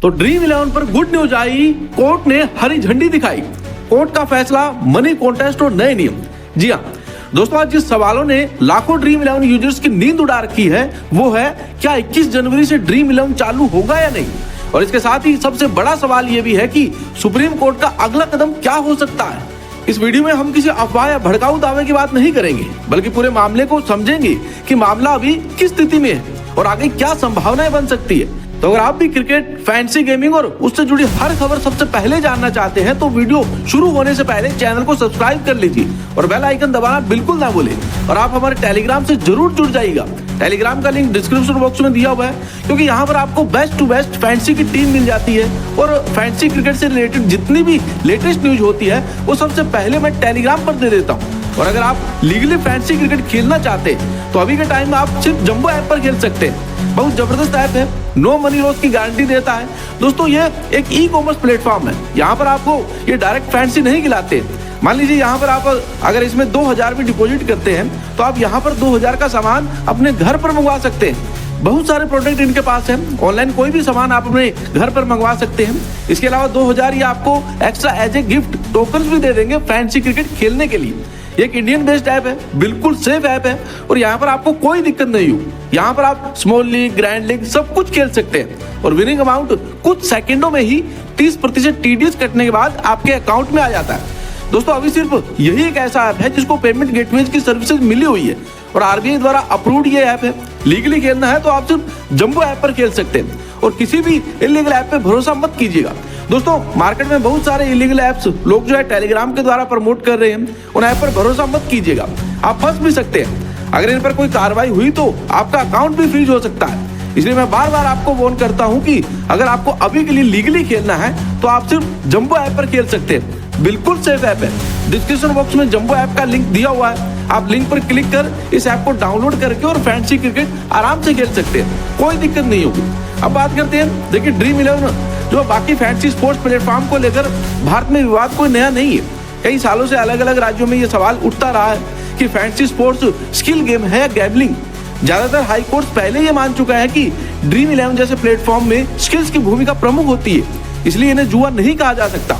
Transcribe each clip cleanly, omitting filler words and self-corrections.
तो ड्रीम 11 पर good news आई, court ने हरी झंडी दिखाई। कोर्ट का फैसला, मनी कॉन्टेस्ट और नए नियम। जी हाँ दोस्तों, आज जिस सवालों ने लाखों ड्रीम 11 यूजर्स की नींद उड़ा रखी है वो है, क्या 21 जनवरी से ड्रीम 11 चालू होगा या नहीं। और इसके साथ ही सबसे बड़ा सवाल ये भी है कि सुप्रीम कोर्ट का अगला कदम क्या हो सकता है। इस वीडियो में हम किसी अफवाह या भड़काऊ दावे की बात नहीं करेंगे, बल्कि पूरे मामले को समझेंगे कि मामला अभी किस स्थिति में है और आगे क्या संभावनाएं बन सकती है। तो अगर आप भी क्रिकेट, फैंसी गेमिंग और उससे जुड़ी हर खबर सबसे पहले जानना चाहते हैं तो वीडियो शुरू होने से पहले चैनल को सब्सक्राइब कर लीजिए और बेल आइकन दबाना बिल्कुल ना भूलें। और आप हमारे टेलीग्राम से जरूर जुड़ जाइएगा। टेलीग्राम का लिंक डिस्क्रिप्शन बॉक्स में दिया हुआ है, क्योंकि यहाँ पर आपको बेस्ट टू बेस्ट फैंसी की टीम मिल जाती है और फैंसी क्रिकेट से रिलेटेड जितनी भी लेटेस्ट न्यूज होती है वो सबसे पहले मैं टेलीग्राम पर दे देता हूँ। और अगर आप लीगली फैंसी क्रिकेट खेलना चाहते हैं तो अभी के टाइम में आप सिर्फ जंबो ऐप पर खेल सकते हैं। बहुत जबरदस्त ऐप है, नो मनी लॉस की गारंटी देता है। दोस्तों ये एक ई कॉमर्स प्लेटफॉर्म है, यहाँ पर आपको ये डायरेक्ट फैंसी नहीं खिलाते। मान लीजिए यहाँ पर आप अगर इसमें 2000 भी डिपॉजिट करते हैं तो आप यहाँ पर 2000 का सामान अपने घर पर मंगवा सकते हैं। बहुत सारे प्रोडक्ट इनके पास है, ऑनलाइन कोई भी सामान आप अपने घर पर मंगवा सकते हैं। इसके अलावा 2000 ये आपको extra as a gift token भी दे देंगे फैंसी क्रिकेट खेलने के लिए। एक इंडियन बेस्ड ऐप है, बिल्कुल सेफ ऐप है और यहाँ पर आपको कोई दिक्कत नहीं हो। यहाँ पर आप स्मॉल लीग, ग्रैंड लीग सब कुछ खेल सकते हैं और विनिंग अमाउंट कुछ सेकंडों में ही 30% टीडीएस कटने के बाद आपके अकाउंट में आ जाता है। दोस्तों अभी सिर्फ यही एक ऐसा ऐप है जिसको पेमेंट गेटवेज की सर्विसेज मिली हुई है और आरबीआई द्वारा अप्रूव्ड ये ऐप है। लीगली खेलना है तो आप सिर्फ जंबो ऐप पर खेल सकते हैं और किसी भी इलीगल ऐप पे भरोसा मत कीजिएगा। दोस्तों मार्केट में बहुत सारे इलीगल ऐप्स लोग जो है टेलीग्राम के द्वारा प्रमोट कर रहे हैं, उन ऐप पर भरोसा मत कीजिएगा, आप फंस भी सकते हैं। अगर इन पर कोई कार्रवाई हुई तो आपका अकाउंट भी फ्रीज हो सकता है। इसलिए मैं बार बार आपको वार्न करता हूं कि अगर आपको अभी के लिए लीगली खेलना है तो आप सिर्फ जंबो ऐप पर खेल सकते हैं, बिल्कुल सेफ ऐप है। डिस्क्रिप्शन बॉक्स में जंबो ऐप का लिंक दिया हुआ है, आप लिंक पर क्लिक कर इस ऐप को डाउनलोड करके और फैंसी क्रिकेट आराम से खेल सकते हैं, कोई दिक्कत नहीं होगी। अब बात करते हैं, देखिए ड्रीम 11 जो बाकी फैंसी स्पोर्ट्स प्लेटफॉर्म को लेकर भारत में विवाद कोई नया नहीं है। कई सालों से अलग अलग राज्यों में ये सवाल उठता रहा है कि फैंसी स्पोर्ट्स स्किल गेम है या गैम्बलिंग। ज्यादातर हाई कोर्ट पहले ये मान चुका है कि ड्रीम 11 जैसे प्लेटफॉर्म में स्किल्स की भूमिका प्रमुख होती है, इसलिए इन्हें जुआ नहीं कहा जा सकता।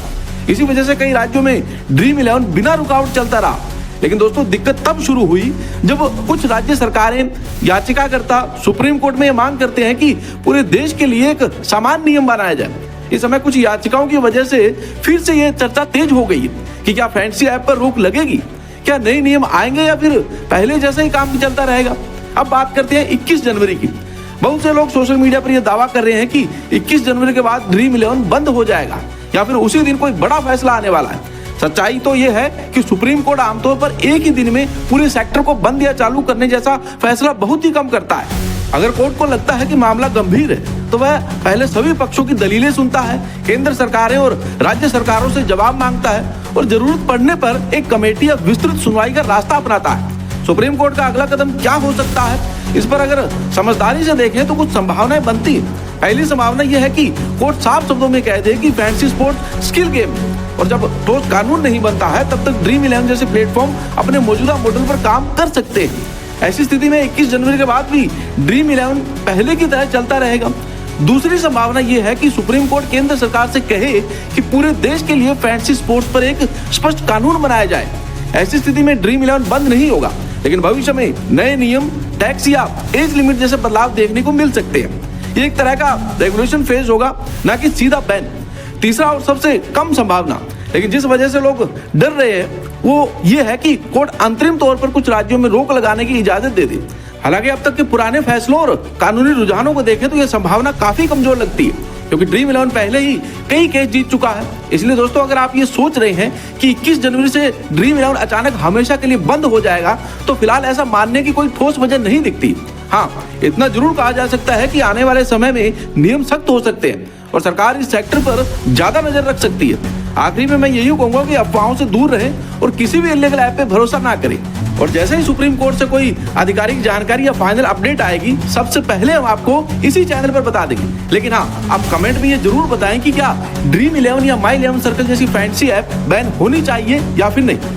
इसी वजह से कई राज्यों में ड्रीम 11 बिना रुकावट चलता रहा। लेकिन दोस्तों दिक्कत तब शुरू हुई जब कुछ राज्य सरकारें, याचिकाकर्ता सुप्रीम कोर्ट में ये मांग करते हैं कि पूरे देश के लिए एक समान नियम बनाया जाए। इस समय कुछ याचिकाओं की वजह से फिर से ये चर्चा तेज हो गई कि क्या फैंसी ऐप पर रोक लगेगी, क्या नए नियम आएंगे या फिर पहले जैसा ही काम चलता रहेगा। अब बात करते हैं 21 जनवरी की। बहुत से लोग सोशल मीडिया पर यह दावा कर रहे हैं कि 21 जनवरी के बाद ड्रीम 11 बंद हो जाएगा या फिर उसी दिन कोई बड़ा फैसला आने वाला है। सच्चाई तो यह है कि सुप्रीम कोर्ट आमतौर पर एक ही दिन में पूरे सेक्टर को बंद या चालू करने जैसा फैसला बहुत ही कम करता है। अगर कोर्ट को लगता है कि मामला गंभीर है तो वह पहले सभी पक्षों की दलीलें सुनता है, केंद्र सरकारें और राज्य सरकारों से जवाब मांगता है और जरूरत पड़ने पर एक कमेटी या विस्तृत सुनवाई का रास्ता अपनाता है। सुप्रीम कोर्ट का अगला कदम क्या हो सकता है, इस पर अगर समझदारी से देखें तो कुछ संभावनाएं बनती है। पहली संभावना यह है कि कोर्ट साफ शब्दों में कह दे कि फैंसी स्पोर्ट स्किल गेम है और जब ठोस कानून नहीं बनता है तब तक ड्रीम 11 जैसे प्लेटफॉर्म अपने मौजूदा मॉडल पर काम कर सकते हैं। ऐसी स्थिति में 21 जनवरी के बाद भी ड्रीम 11 पहले की तरह चलता रहेगा। दूसरी संभावना यह है कि सुप्रीम कोर्ट केंद्र सरकार से कहे कि पूरे देश के लिए फैंसी स्पोर्ट्स पर एक स्पष्ट कानून बनाया जाए। ऐसी स्थिति में ड्रीम 11 बंद नहीं होगा, लेकिन भविष्य में नए नियम, टैक्स या एज लिमिट जैसे बदलाव देखने को मिल सकते हैं। ये एक तरह का रेगुलेशन फेज होगा, ना कि सीधा बैन। तीसरा और सबसे कम संभावना, लेकिन जिस वजह से लोग डर रहे हैं वो ये है कि कोर्ट अंतरिम तौर पर कुछ राज्यों में रोक लगाने की इजाजत दे दे। हालांकि अब तक के पुराने फैसलों और कानूनी रुझानों को देखें तो यह संभावना काफी कमजोर लगती है, क्योंकि ड्रीम 11 पहले ही कई केस जीत चुका है। इसलिए दोस्तों अगर आप ये सोच रहे हैं कि 21 जनवरी से ड्रीम 11 अचानक हमेशा के लिए बंद हो जाएगा तो फिलहाल ऐसा मानने की कोई ठोस वजह नहीं दिखती। हाँ, इतना जरूर कहा जा सकता है कि आने वाले समय में नियम सख्त हो सकते हैं और सरकार इस सेक्टर पर ज्यादा नजर रख सकती है। आखिरी में मैं यही कहूंगा कि अफवाहों से दूर रहें और किसी भी इलीगल ऐप पे भरोसा ना करें। और जैसे ही सुप्रीम कोर्ट से कोई आधिकारिक जानकारी या फाइनल अपडेट आएगी सबसे पहले हम आपको इसी चैनल पर बता देंगे। लेकिन हाँ, आप कमेंट में ये जरूर बताएं कि क्या ड्रीम 11 या माई 11 सर्कल जैसी फैंसी ऐप बैन होनी चाहिए या फिर नहीं।